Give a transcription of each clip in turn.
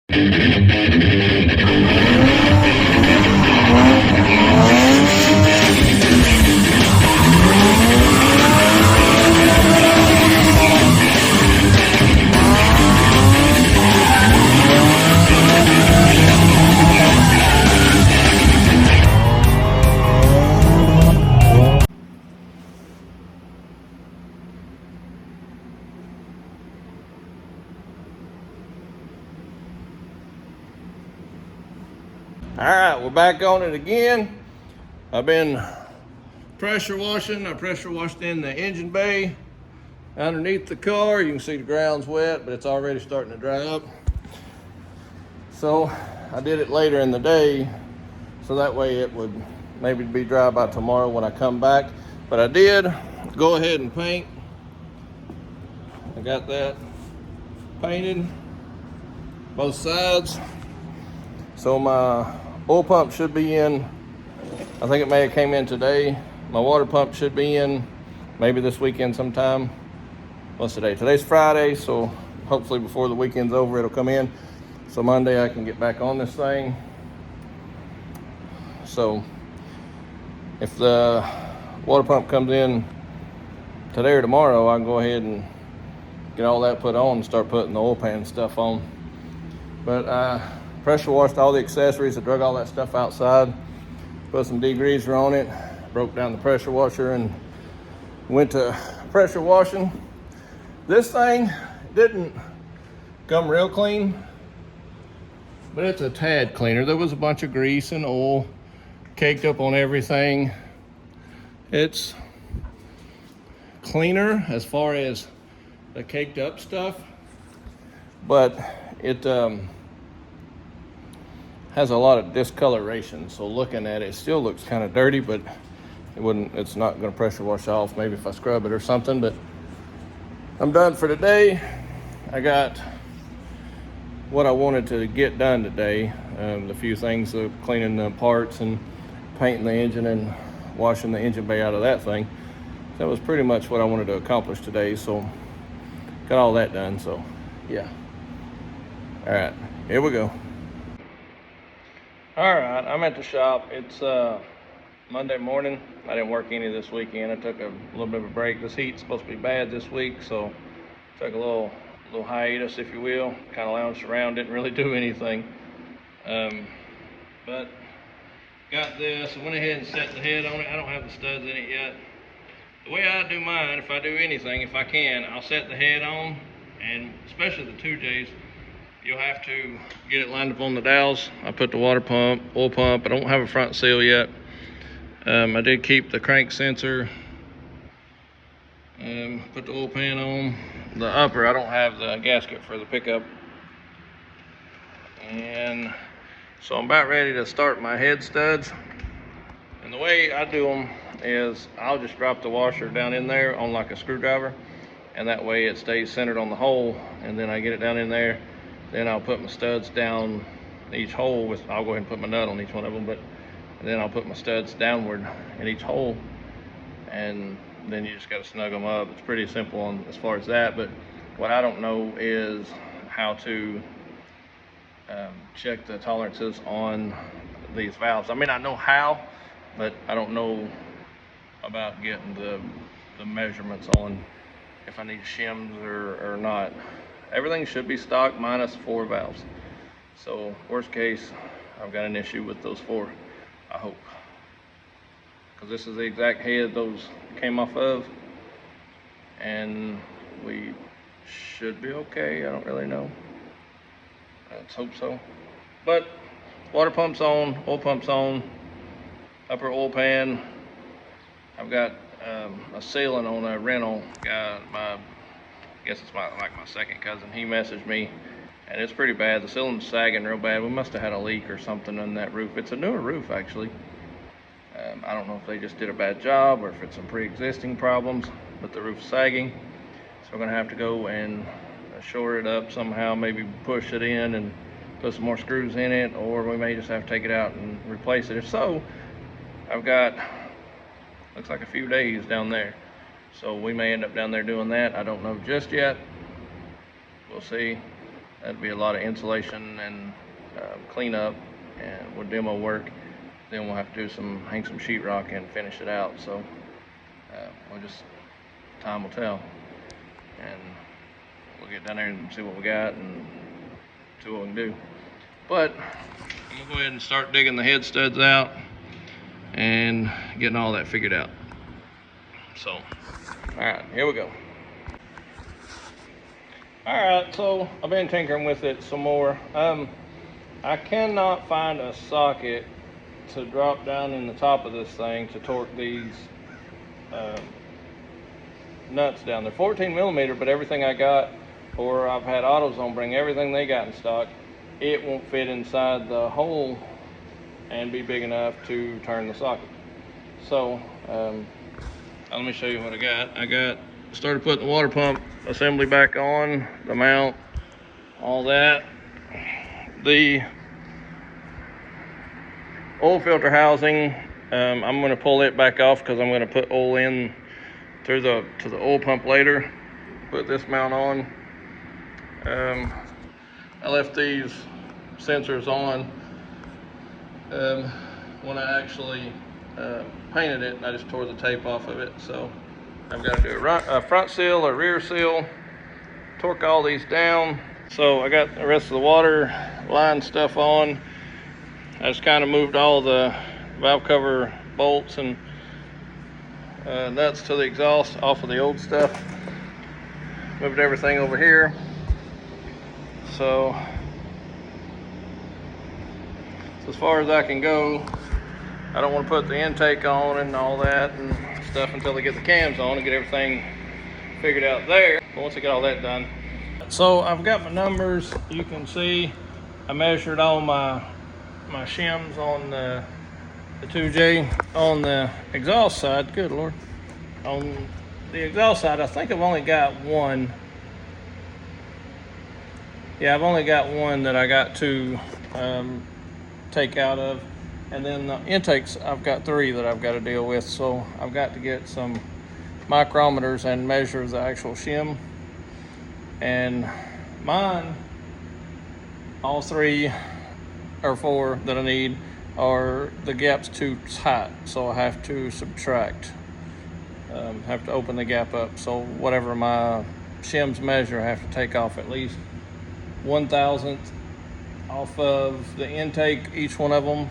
All right, we're back on it again. I've been pressure washing. I pressure washed in the engine bay underneath the car. You can see the ground's wet, but it's already starting to dry up. So I did it later in the day, so that way it would maybe be dry by tomorrow when I come back. But I did go ahead and paint. I got that painted, both sides. So my oil pump should be in. I think it may have came in today. My water pump should be in maybe this weekend sometime. What's today? Today's Friday, so hopefully before the weekend's over it'll come in. So Monday I can get back on this thing. So if the water pump comes in today or tomorrow, I can go ahead and get all that put on and start putting the oil pan stuff on. But I pressure washed all the accessories. I drug all that stuff outside, put some degreaser on it, broke down the pressure washer and went to pressure washing. This thing didn't come real clean, but it's a tad cleaner. There was a bunch of grease and oil caked up on everything. It's cleaner as far as the caked up stuff, but it has a lot of discoloration, so looking at it, it still looks kind of dirty, but it's not going to pressure wash off, maybe if I scrub it or something. But I'm done for today. I got what I wanted to get done today. The few things of cleaning the parts and painting the engine and washing the engine bay out of that thing. That was pretty much what I wanted to accomplish today, so got all that done. So yeah, all right, here we go. All right, I'm at the shop. It's Monday morning. I didn't work any this weekend. I took a little bit of a break. This heat's supposed to be bad this week, so took a little hiatus, if you will. Kind of lounged around, didn't really do anything. But got this. I went ahead and set the head on it. I don't have the studs in it yet. The way I do mine, if I do anything, if I can, I'll set the head on, and especially the 2Js, you'll have to get it lined up on the dowels. I put the water pump, oil pump. I don't have a front seal yet. I did keep the crank sensor. Put the oil pan on. The upper, I don't have the gasket for the pickup. And so I'm about ready to start my head studs. And the way I do them is I'll just drop the washer down in there on like a screwdriver, and that way it stays centered on the hole, and then I get it down in there. Then I'll put my studs down each hole I'll go ahead and put my nut on each one of them, but then I'll put my studs downward in each hole, and then you just got to snug them up. It's pretty simple as far as that, but what I don't know is how to check the tolerances on these valves. I mean, I know how, but I don't know about getting the measurements on if I need shims or not. Everything should be stock minus 4 valves. So worst case, I've got an issue with those 4, I hope. Because this is the exact head those came off of. And we should be okay, I don't really know. Let's hope so. But water pump's on, oil pump's on, upper oil pan. I've got a sealant on a rental guy. I guess it's like my second cousin. He messaged me, and it's pretty bad. The sealant's sagging real bad. We must have had a leak or something on that roof. It's a newer roof, actually. I don't know if they just did a bad job or if it's some pre-existing problems, but the roof's sagging. So we're gonna have to go and shore it up somehow, maybe push it in and put some more screws in it, or we may just have to take it out and replace it. If so, I've got, looks like a few days down there. So we may end up down there doing that. I don't know just yet. We'll see. That'd be a lot of insulation and cleanup and with demo work. Then we'll have to do hang some sheetrock and finish it out. So time will tell, and we'll get down there and see what we got and see what we can do. But I'm gonna go ahead and start digging the head studs out and getting all that figured out. So, all right, here we go. All right, so I've been tinkering with it some more. I cannot find a socket to drop down in the top of this thing to torque these nuts down. They're 14 millimeter, but everything I got, or I've had AutoZone bring everything they got in stock, it won't fit inside the hole and be big enough to turn the socket. So let me show you what I got. Started putting the water pump assembly back on, the mount, all that. The oil filter housing, I'm going to pull it back off because I'm going to put oil in to the oil pump later. Put this mount on. I left these sensors on when I actually painted it, and I just tore the tape off of it. So I've got to do a front seal or rear seal, torque all these down. So I got the rest of the water line stuff on. I just kind of moved all the valve cover bolts and nuts to the exhaust off of the old stuff. Moved everything over here. So as far as I can go, I don't want to put the intake on and all that and stuff until they get the cams on and get everything figured out there. But once I get all that done. So I've got my numbers. You can see I measured all my shims on the 2J on the exhaust side. Good Lord. On the exhaust side, I think I've only got one. Yeah, I've only got one that I got to take out of. And then the intakes, I've got 3 that I've got to deal with. So I've got to get some micrometers and measure the actual shim. And mine, all 3 or 4 that I need, are the gap's too tight. So I have to subtract, have to open the gap up. So whatever my shims measure, I have to take off at least 1/1000th off of the intake, each one of them,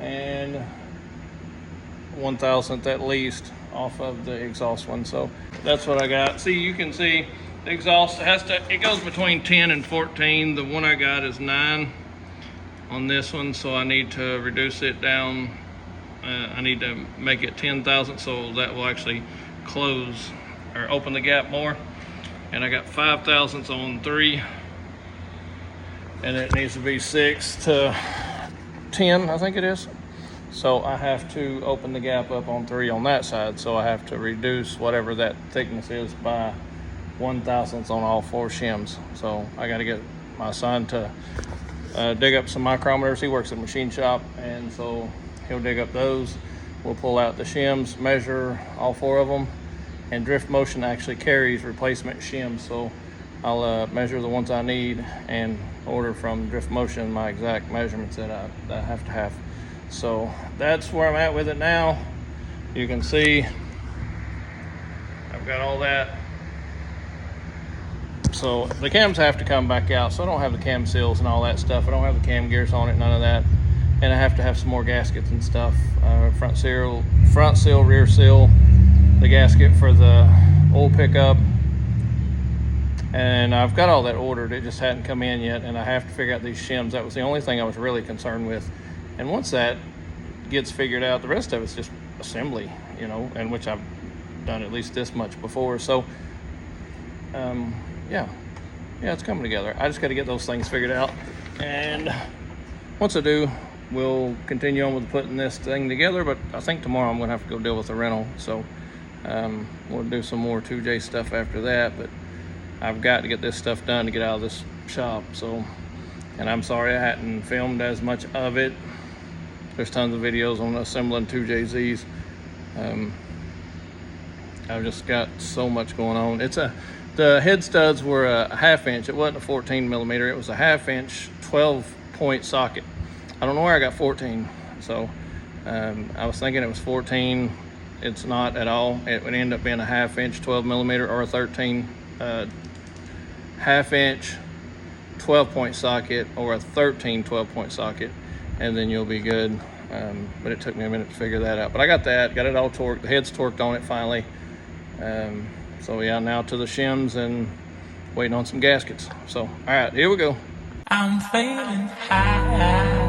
and 1/1000th at least off of the exhaust one. So that's what I got. See, you can see the exhaust it goes between 10 and 14. The one I got is 9 on this one, so I need to reduce it down. I need to make it 10,000, so that will actually close or open the gap more. And I got 5/1000 on 3, and it needs to be 6 to 10, I think it is. So I have to open the gap up on 3 on that side. So I have to reduce whatever that thickness is by 1/1000th on all 4 shims. So I got to get my son to dig up some micrometers. He works at a machine shop, and so he'll dig up those. We'll pull out the shims, measure all 4 of them, and Drift Motion actually carries replacement shims. So I'll measure the ones I need and order from Drift Motion my exact measurements that I have to have. So that's where I'm at with it now. You can see I've got all that. So the cams have to come back out. So I don't have the cam seals and all that stuff. I don't have the cam gears on it, none of that. And I have to have some more gaskets and stuff. Front seal, rear seal, the gasket for the oil pickup. And I've got all that ordered. It just hadn't come in yet, and I have to figure out these shims. That was the only thing I was really concerned with. And once that gets figured out, the rest of it's just assembly, you know, and which I've done at least this much before. So yeah, it's coming together. I just got to get those things figured out, and once I do, we'll continue on with putting this thing together. But I think tomorrow I'm gonna have to go deal with the rental, so we'll do some more 2J stuff after that. But I've got to get this stuff done to get out of this shop. So, and I'm sorry I hadn't filmed as much of it. There's tons of videos on assembling 2JZs. I've just got so much going on. The head studs were a 1/2 inch. It wasn't a 14 millimeter. It was a 1/2 inch 12-point socket. I don't know where I got 14. So I was thinking it was 14. It's not at all. It would end up being a 1/2 inch 12 millimeter or a 13 1/2 inch 12-point socket or a 13 12-point socket, and then you'll be good. But it took me a minute to figure that out. But I got that, got it all torqued. The head's torqued on it finally. So yeah, now to the shims and waiting on some gaskets. So, all right, here we go. I'm feeling high.